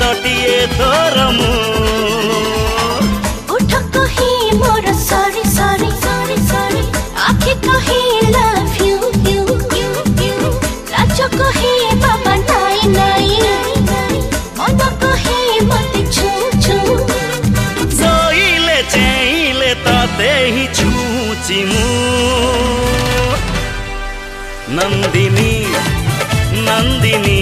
गोटिए तोर मु उठ कही more sorry sorry sorry sorry आँखें कही love you you you you लाज कही बाबा नाई नाई मन कही मते छू छू सोइले चैले ताते ही छूची मु नंदिनी नंदिनी